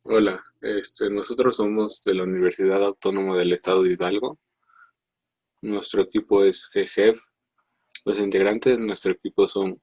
Hola, nosotros somos de la Universidad Autónoma del Estado de Hidalgo. Nuestro equipo es GGEF. Los integrantes de nuestro equipo son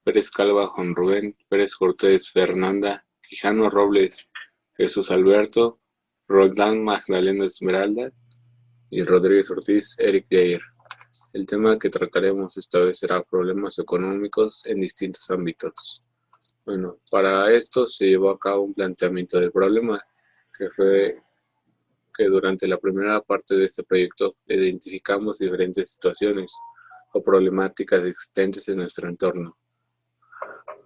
Pérez Calva, Juan Rubén, Pérez Cortés, Fernanda, Quijano Robles, Jesús Alberto, Roldán Magdalena Esmeralda y Rodríguez Ortiz, Eric Jair. El tema que trataremos esta vez será problemas económicos en distintos ámbitos. Bueno, para esto se llevó a cabo un planteamiento del problema, que fue que durante la primera parte de este proyecto identificamos diferentes situaciones o problemáticas existentes en nuestro entorno,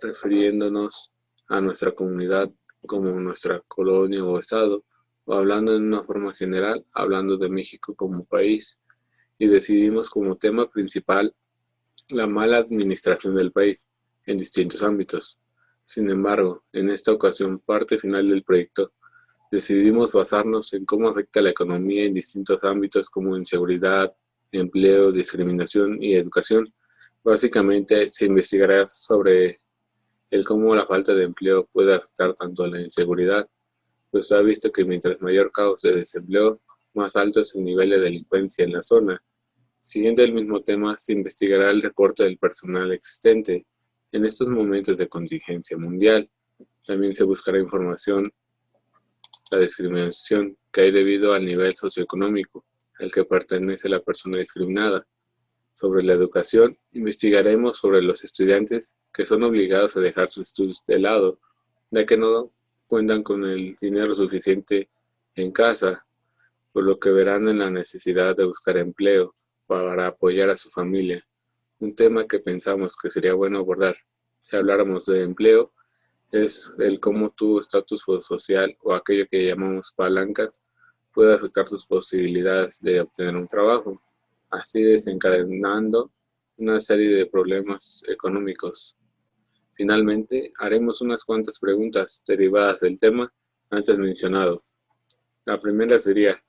refiriéndonos a nuestra comunidad como nuestra colonia o estado, o hablando en una forma general, hablando de México como país, y decidimos como tema principal la mala administración del país en distintos ámbitos. Sin embargo, en esta ocasión, parte final del proyecto, decidimos basarnos en cómo afecta la economía en distintos ámbitos como inseguridad, empleo, discriminación y educación. Básicamente se investigará sobre el cómo la falta de empleo puede afectar tanto a la inseguridad, pues se ha visto que mientras mayor causa de desempleo, más alto es el nivel de delincuencia en la zona. Siguiendo el mismo tema, se investigará el recorte del personal existente en estos momentos de contingencia mundial. También se buscará información la discriminación que hay debido al nivel socioeconómico al que pertenece la persona discriminada. Sobre la educación, investigaremos sobre los estudiantes que son obligados a dejar sus estudios de lado, ya que no cuentan con el dinero suficiente en casa, por lo que verán en la necesidad de buscar empleo para apoyar a su familia. Un tema que pensamos que sería bueno abordar si habláramos de empleo es el cómo tu estatus social o aquello que llamamos palancas puede afectar tus posibilidades de obtener un trabajo, así desencadenando una serie de problemas económicos. Finalmente, haremos unas cuantas preguntas derivadas del tema antes mencionado. La primera sería,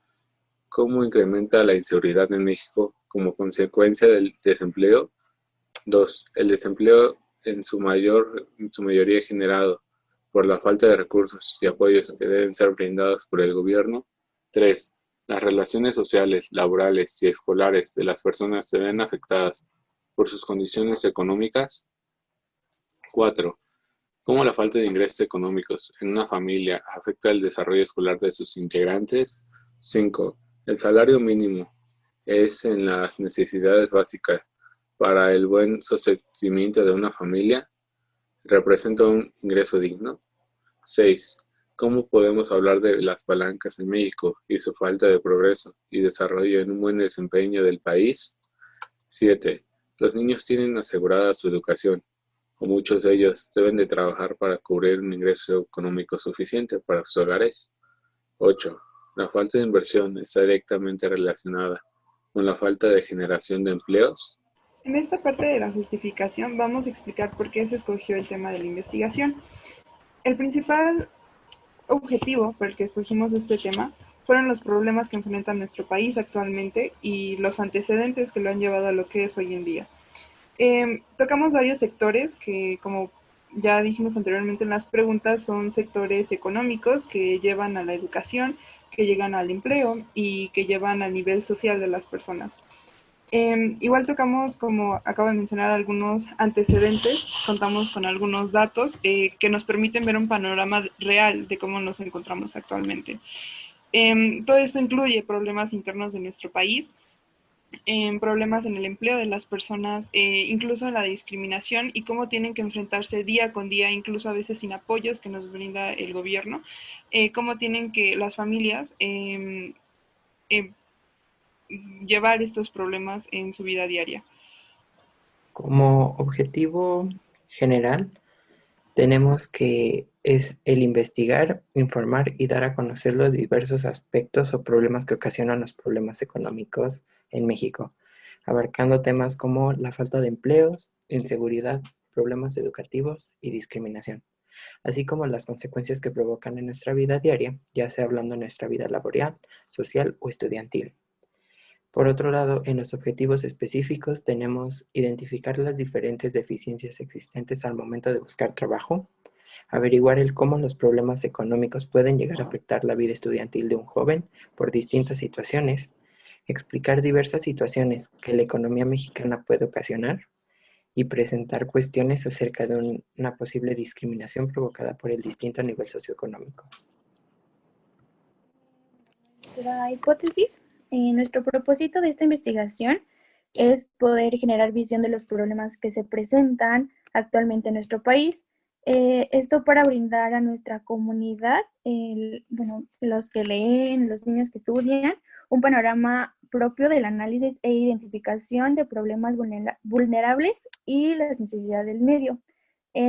¿cómo incrementa la inseguridad en México como consecuencia del desempleo? 2. El desempleo en su mayoría generado por la falta de recursos y apoyos que deben ser brindados por el gobierno. 3. Las relaciones sociales, laborales y escolares de las personas se ven afectadas por sus condiciones económicas. 4. ¿Cómo la falta de ingresos económicos en una familia afecta el desarrollo escolar de sus integrantes? 5. El salario mínimo es en las necesidades básicas para el buen sostenimiento de una familia. ¿Representa un ingreso digno? 6. ¿Cómo podemos hablar de las palancas en México y su falta de progreso y desarrollo en un buen desempeño del país? 7. Los niños tienen asegurada su educación, o muchos de ellos deben de trabajar para cubrir un ingreso económico suficiente para sus hogares. 8. La falta de inversión está directamente relacionada con la falta de generación de empleos. En esta parte de la justificación vamos a explicar por qué se escogió el tema de la investigación. El principal objetivo por el que escogimos este tema fueron los problemas que enfrenta nuestro país actualmente y los antecedentes que lo han llevado a lo que es hoy en día. Tocamos varios sectores que, como ya dijimos anteriormente en las preguntas, son sectores económicos que llevan a la educación, que llegan al empleo y que llevan al nivel social de las personas. Igual tocamos, como acabo de mencionar, algunos antecedentes, contamos con algunos datos que nos permiten ver un panorama real de cómo nos encontramos actualmente. Todo esto incluye problemas internos de nuestro país, problemas en el empleo de las personas, incluso en la discriminación y cómo tienen que enfrentarse día con día, incluso a veces sin apoyos que nos brinda el gobierno, cómo tienen que las familias eh, llevar estos problemas en su vida diaria. Como objetivo general, tenemos que es el investigar, informar y dar a conocer los diversos aspectos o problemas que ocasionan los problemas económicos en México, abarcando temas como la falta de empleos, inseguridad, problemas educativos y discriminación, así como las consecuencias que provocan en nuestra vida diaria, ya sea hablando de nuestra vida laboral, social o estudiantil. Por otro lado, en los objetivos específicos tenemos identificar las diferentes deficiencias existentes al momento de buscar trabajo, averiguar el cómo los problemas económicos pueden llegar a afectar la vida estudiantil de un joven por distintas situaciones, explicar diversas situaciones que la economía mexicana puede ocasionar y presentar cuestiones acerca de una posible discriminación provocada por el distinto nivel socioeconómico. La hipótesis, nuestro propósito de esta investigación es poder generar visión de los problemas que se presentan actualmente en nuestro país. Esto para brindar a nuestra comunidad, los que leen, los niños que estudian, un panorama propio del análisis e identificación de problemas vulnerables y las necesidades del medio.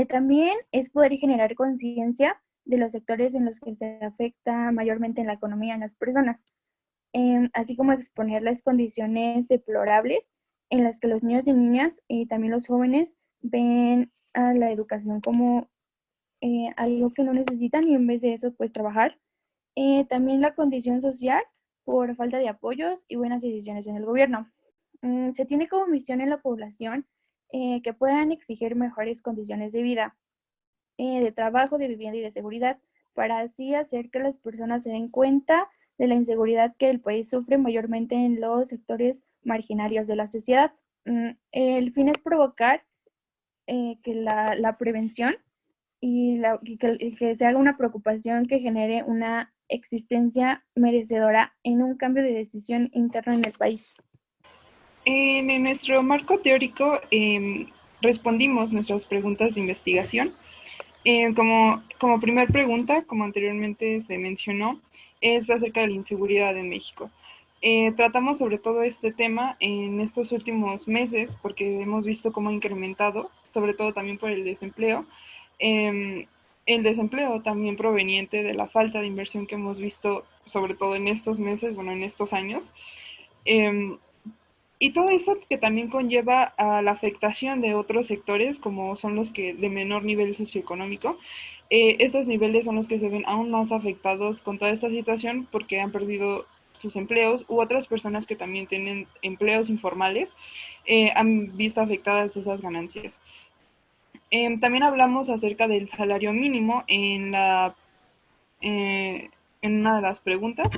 También es poder generar conciencia de los sectores en los que se afecta mayormente en la economía en las personas, así como exponer las condiciones deplorables en las que los niños y niñas y también los jóvenes ven a la educación como algo que no necesitan y en vez de eso pues trabajar. También la condición social por falta de apoyos y buenas decisiones en el gobierno. Se tiene como misión en la población que puedan exigir mejores condiciones de vida, de trabajo, de vivienda y de seguridad, para así hacer que las personas se den cuenta de la inseguridad que el país sufre mayormente en los sectores marginarios de la sociedad. El fin es provocar que la prevención y que se haga una preocupación que genere una existencia merecedora en un cambio de decisión interno en el país. En nuestro marco teórico respondimos nuestras preguntas de investigación. Como primer pregunta, como anteriormente se mencionó, es acerca de la inseguridad en México. Tratamos sobre todo este tema en estos últimos meses porque hemos visto cómo ha incrementado, sobre todo también por el desempleo. El desempleo también proveniente de la falta de inversión que hemos visto, sobre todo en estos meses, en estos años. Y todo eso que también conlleva a la afectación de otros sectores, como son los que de menor nivel socioeconómico. Estos niveles son los que se ven aún más afectados con toda esta situación porque han perdido sus empleos u otras personas que también tienen empleos informales han visto afectadas esas ganancias. También hablamos acerca del salario mínimo en una de las preguntas.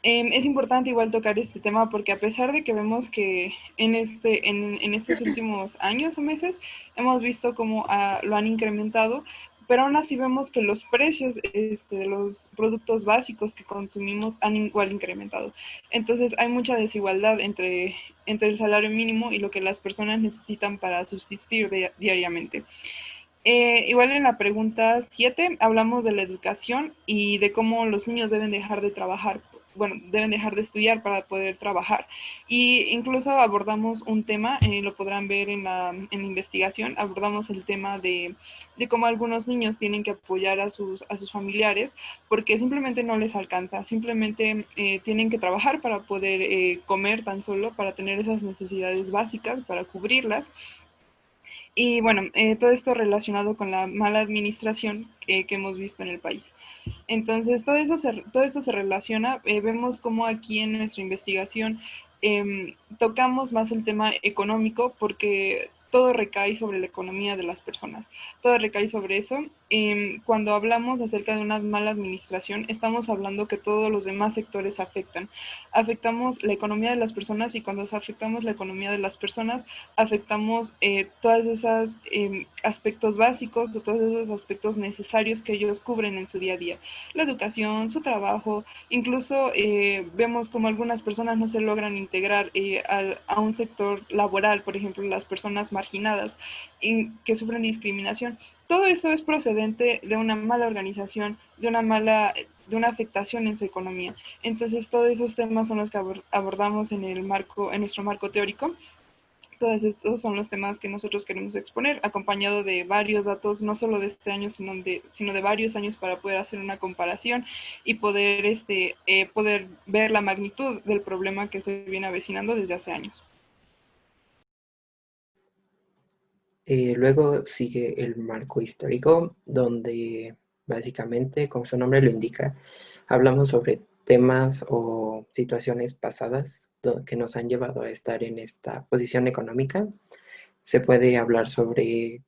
Es importante igual tocar este tema porque a pesar de que vemos que en estos últimos años o meses hemos visto cómo lo han incrementado, pero aún así vemos que los precios de los productos básicos que consumimos han igual incrementado. Entonces hay mucha desigualdad entre el salario mínimo y lo que las personas necesitan para subsistir diariamente. Igual en la pregunta 7 hablamos de la educación y de cómo los niños deben dejar de trabajar, deben dejar de estudiar para poder trabajar. Y incluso abordamos un tema, lo podrán ver en la investigación, abordamos el tema de cómo algunos niños tienen que apoyar a sus familiares porque simplemente no les alcanza, simplemente tienen que trabajar para poder comer tan solo, para tener esas necesidades básicas, para cubrirlas. Y todo esto relacionado con la mala administración que hemos visto en el país. Entonces, todo eso se relaciona. Vemos cómo aquí en nuestra investigación tocamos más el tema económico porque todo recae sobre la economía de las personas. Todo recae sobre eso. Cuando hablamos acerca de una mala administración, estamos hablando que todos los demás sectores afectan. Afectamos la economía de las personas y cuando afectamos la economía de las personas, afectamos todos esos aspectos básicos o todos esos aspectos necesarios que ellos cubren en su día a día. La educación, su trabajo, incluso vemos como algunas personas no se logran integrar a un sector laboral, por ejemplo, las personas marginadas que sufren discriminación. Todo eso es procedente de una mala organización, de una afectación en su economía. Entonces, todos esos temas son los que abordamos en nuestro marco teórico. Todos estos son los temas que nosotros queremos exponer, acompañado de varios datos, no solo de este año, sino de varios años para poder hacer una comparación y poder ver la magnitud del problema que se viene avecinando desde hace años. Luego sigue el marco histórico, donde básicamente, como su nombre lo indica, hablamos sobre temas o situaciones pasadas que nos han llevado a estar en esta posición económica. Se puede hablar sobre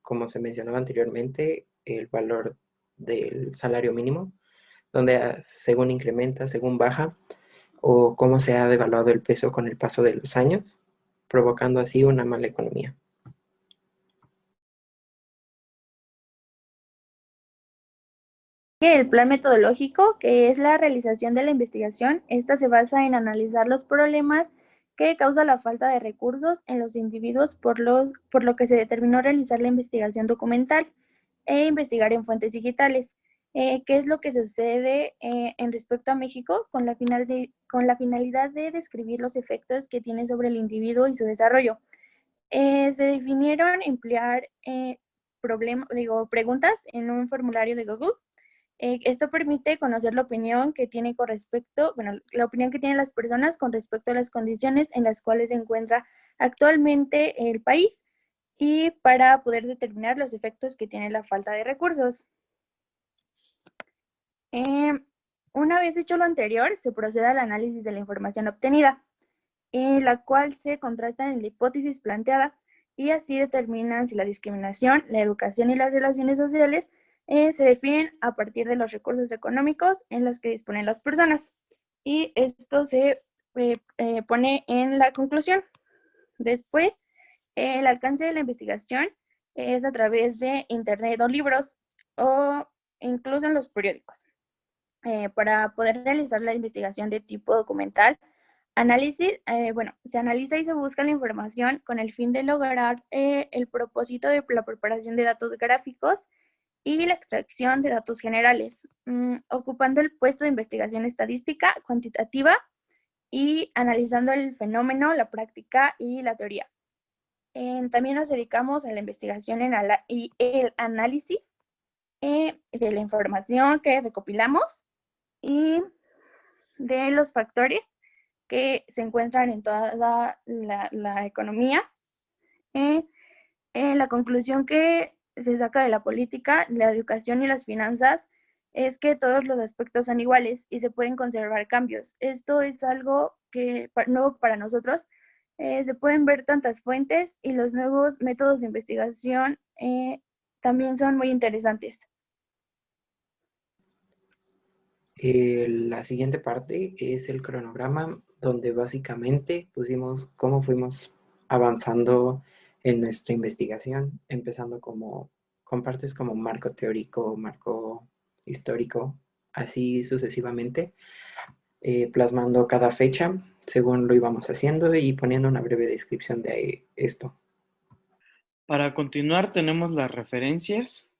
como se mencionaba anteriormente, el valor del salario mínimo, donde según incrementa, según baja, o cómo se ha devaluado el peso con el paso de los años, provocando así una mala economía. El plan metodológico, que es la realización de la investigación, esta se basa en analizar los problemas que causa la falta de recursos en los individuos, por lo que se determinó realizar la investigación documental e investigar en fuentes digitales. ¿Qué es lo que sucede en respecto a México con la finalidad de describir los efectos que tiene sobre el individuo y su desarrollo? Se definieron emplear preguntas en un formulario de Google. Esto permite conocer la opinión que tiene la opinión que tienen las personas con respecto a las condiciones en las cuales se encuentra actualmente el país y para poder determinar los efectos que tiene la falta de recursos. Una vez hecho lo anterior, se procede al análisis de la información obtenida, en la cual se contrasta en la hipótesis planteada y así determinan si la discriminación, la educación y las relaciones sociales se definen a partir de los recursos económicos en los que disponen las personas. Y esto se pone en la conclusión. Después, el alcance de la investigación es a través de Internet o libros o incluso en los periódicos. Para poder realizar la investigación de tipo documental, se analiza y se busca la información con el fin de lograr el propósito de la preparación de datos gráficos y la extracción de datos generales, ocupando el puesto de investigación estadística cuantitativa y analizando el fenómeno, la práctica y la teoría. También nos dedicamos a la investigación y el análisis de la información que recopilamos y de los factores que se encuentran en toda la economía. La conclusión que se saca de la política, la educación y las finanzas es que todos los aspectos son iguales y se pueden conservar cambios. Esto es algo nuevo para nosotros. Se pueden ver tantas fuentes y los nuevos métodos de investigación también son muy interesantes. La siguiente parte es el cronograma, donde básicamente pusimos cómo fuimos avanzando en nuestra investigación, empezando con partes como marco teórico, marco histórico, así sucesivamente, plasmando cada fecha según lo íbamos haciendo y poniendo una breve descripción de esto. Para continuar tenemos las referencias.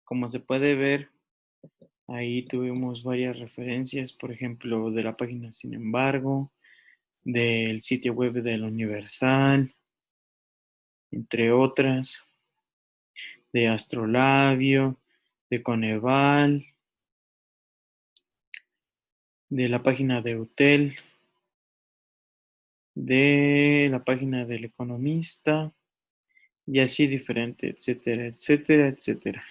Como se puede ver, ahí tuvimos varias referencias, por ejemplo, de la página Sin embargo, del sitio web del Universal, entre otras, de Astrolabio, de Coneval, de la página de UTEL, de la página del Economista, y así diferente, etcétera, etcétera, etcétera.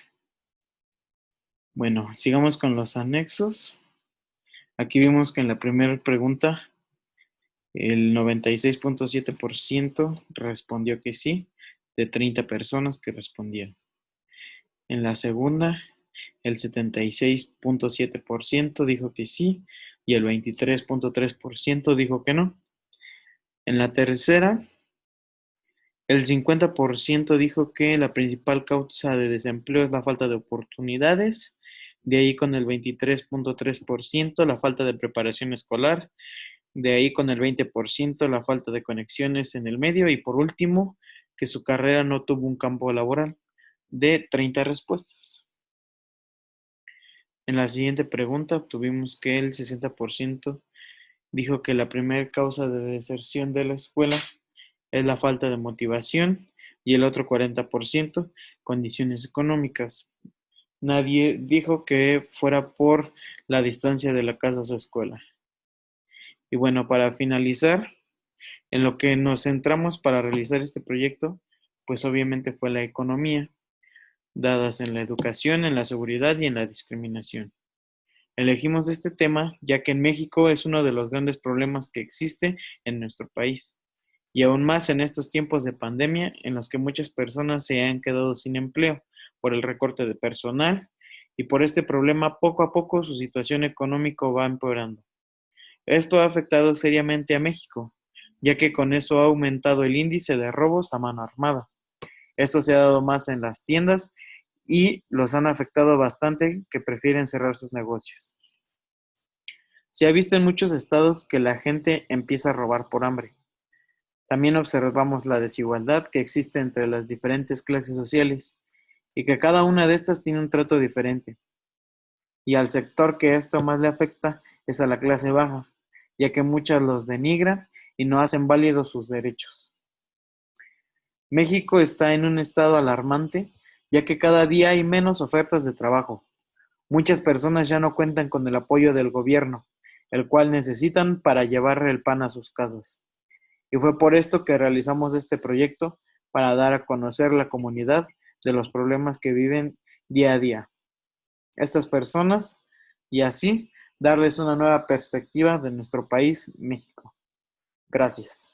Bueno, sigamos con los anexos. Aquí vimos que en la primera pregunta el 96.7% respondió que sí, de 30 personas que respondieron. En la segunda, el 76.7% dijo que sí y el 23.3% dijo que no. En la tercera, el 50% dijo que la principal causa de desempleo es la falta de oportunidades. De ahí con el 23.3% la falta de preparación escolar. De ahí con el 20% la falta de conexiones en el medio. Y por último, que su carrera no tuvo un campo laboral, de 30 respuestas. En la siguiente pregunta obtuvimos que el 60% dijo que la primera causa de deserción de la escuela es la falta de motivación y el otro 40% condiciones económicas. Nadie dijo que fuera por la distancia de la casa a su escuela. Y bueno, para finalizar, en lo que nos centramos para realizar este proyecto, pues obviamente fue la economía, dadas en la educación, en la seguridad y en la discriminación. Elegimos este tema ya que en México es uno de los grandes problemas que existe en nuestro país. y aún más en estos tiempos de pandemia en los que muchas personas se han quedado sin empleo por el recorte de personal y por este problema poco a poco su situación económica va empeorando. Esto ha afectado seriamente a México, ya que con eso ha aumentado el índice de robos a mano armada. Esto se ha dado más en las tiendas y los han afectado bastante que prefieren cerrar sus negocios. Se ha visto en muchos estados que la gente empieza a robar por hambre. También observamos la desigualdad que existe entre las diferentes clases sociales y que cada una de estas tiene un trato diferente. Y al sector que esto más le afecta es a la clase baja, ya que muchas los denigran y no hacen válidos sus derechos. México está en un estado alarmante, ya que cada día hay menos ofertas de trabajo. Muchas personas ya no cuentan con el apoyo del gobierno, el cual necesitan para llevar el pan a sus casas. Y fue por esto que realizamos este proyecto para dar a conocer la comunidad de los problemas que viven día a día estas personas y así darles una nueva perspectiva de nuestro país, México. Gracias.